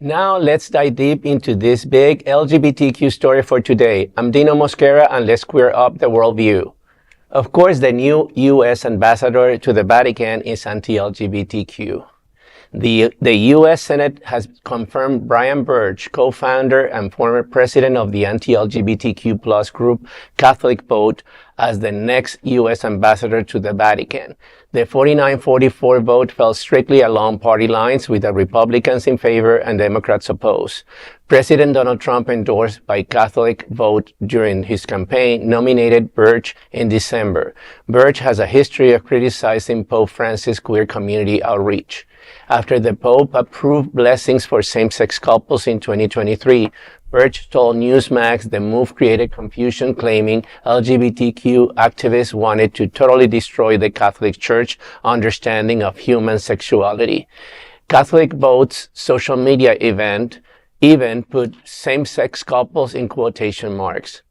Now let's dive deep into this big LGBTQ story for today. I'm Dino Mosquera, and let's queer up the worldview. Of course, the new U.S. ambassador to the Vatican is anti-LGBTQ. The U.S. Senate has confirmed Brian Birch, co-founder and former president of the anti-LGBTQ plus group Catholic Vote, as the next U.S. ambassador to the Vatican. The 49-44 vote fell strictly along party lines, with the Republicans in favor and Democrats opposed. President Donald Trump, endorsed by Catholic Vote during his campaign, nominated Birch in December. Birch has a history of criticizing Pope Francis' queer community outreach. After the Pope approved blessings for same-sex couples in 2023, Birch told Newsmax the move created confusion, claiming LGBTQ activists wanted to totally destroy the Catholic Church understanding of human sexuality. Catholic Vote's social media event even put same-sex couples in quotation marks.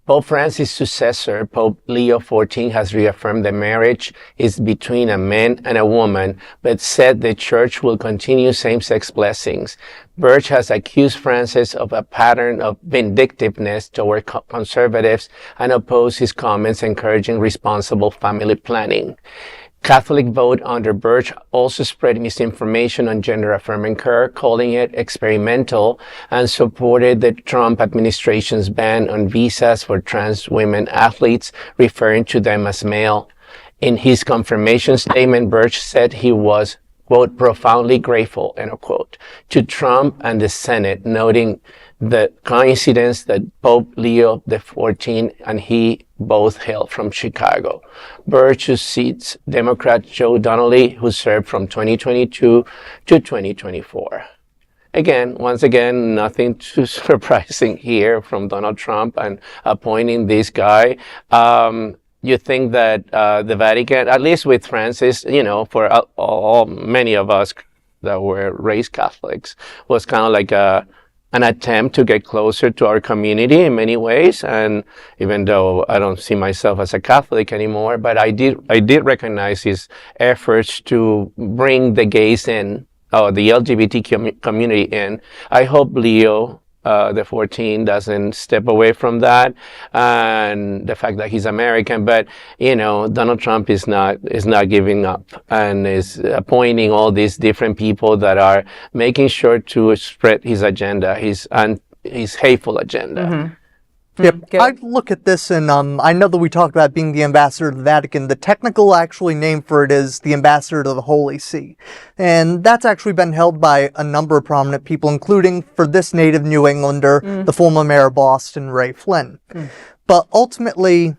Pope Francis' successor, Pope Leo XIV, has reaffirmed that marriage is between a man and a woman, but said the Church will continue same-sex blessings. Birch has accused Francis of a pattern of vindictiveness toward conservatives and opposed his comments encouraging responsible family planning. Catholic Vote under Birch also spread misinformation on gender-affirming care, calling it experimental, and supported the Trump administration's ban on visas for trans women athletes, referring to them as male. In his confirmation statement, Birch said he was, quote, profoundly grateful, end of quote, to Trump and the Senate, noting the coincidence that Pope Leo XIV and he both hail from Chicago. Birch succeeds Democrat Joe Donnelly, who served from 2022 to 2024. Once again, nothing too surprising here from Donald Trump and appointing this guy. You think that the Vatican, at least with Francis, for many of us that were raised Catholics, was kind of like an attempt to get closer to our community in many ways. And even though I don't see myself as a Catholic anymore, but I did recognize his efforts to bring the gays in, the LGBT community in. I hope Leo the 14 doesn't step away from that, and the fact that he's American. But Donald Trump is not giving up, and is appointing all these different people that are making sure to spread his agenda, his hateful agenda. Mm-hmm. Yep. I look at this, and I know that we talked about being the ambassador to the Vatican. The technical name for it is the ambassador to the Holy See. And that's actually been held by a number of prominent people, including, for this native New Englander, the former mayor of Boston, Ray Flynn. But ultimately,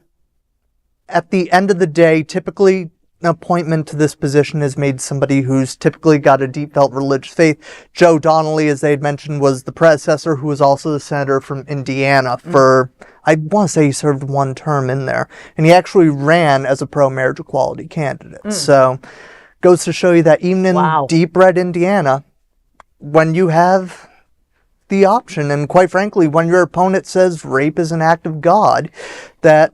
at the end of the day, typically an appointment to this position is made somebody who's typically got a deep-felt religious faith. Joe Donnelly, as they had mentioned, was the predecessor, who was also the senator from Indiana for, I want to say he served one term in there. And he actually ran as a pro-marriage equality candidate. So, goes to show you that even in deep red Indiana, when you have the option, and quite frankly, when your opponent says rape is an act of God, that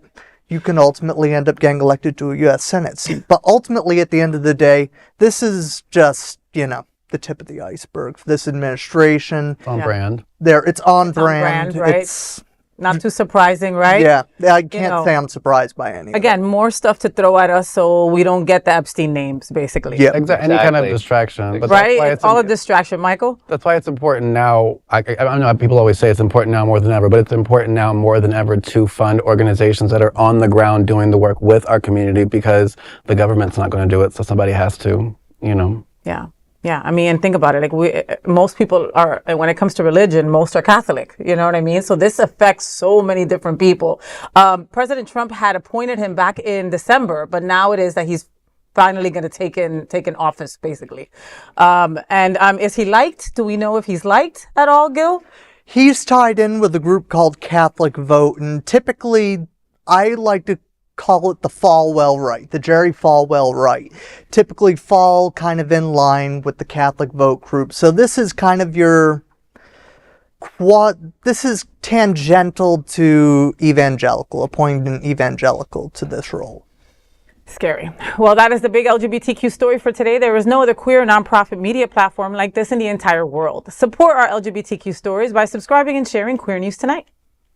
you can ultimately end up getting elected to a U.S. Senate seat. But ultimately, at the end of the day, this is just, the tip of the iceberg for this administration. On brand. It's on brand, right? It's not too surprising, right? Yeah, I can't say I'm surprised by any. Again, more stuff to throw at us so we don't get the Epstein names, basically. Yeah, exactly. Any kind of distraction. But right? It's all a distraction, Michael. That's why it's important now. I know people always say it's important now more than ever, but it's important now more than ever to fund organizations that are on the ground doing the work with our community, because the government's not going to do it, so somebody has to, Yeah. Yeah, I mean, and think about it. Most people are, when it comes to religion, most are Catholic. You know what I mean? So this affects so many different people. President Trump had appointed him back in December, but now it is that he's finally going to take in office, basically. Is he liked? Do we know if he's liked at all, Gil? He's tied in with a group called Catholic Vote, and typically I like to call it the Falwell right, the Jerry Falwell right. Typically fall kind of in line with the Catholic Vote group. So this is kind of this is tangential to evangelical, appointing an evangelical to this role. Scary. Well, that is the big LGBTQ story for today. There is no other queer nonprofit media platform like this in the entire world. Support our LGBTQ stories by subscribing and sharing Queer News Tonight.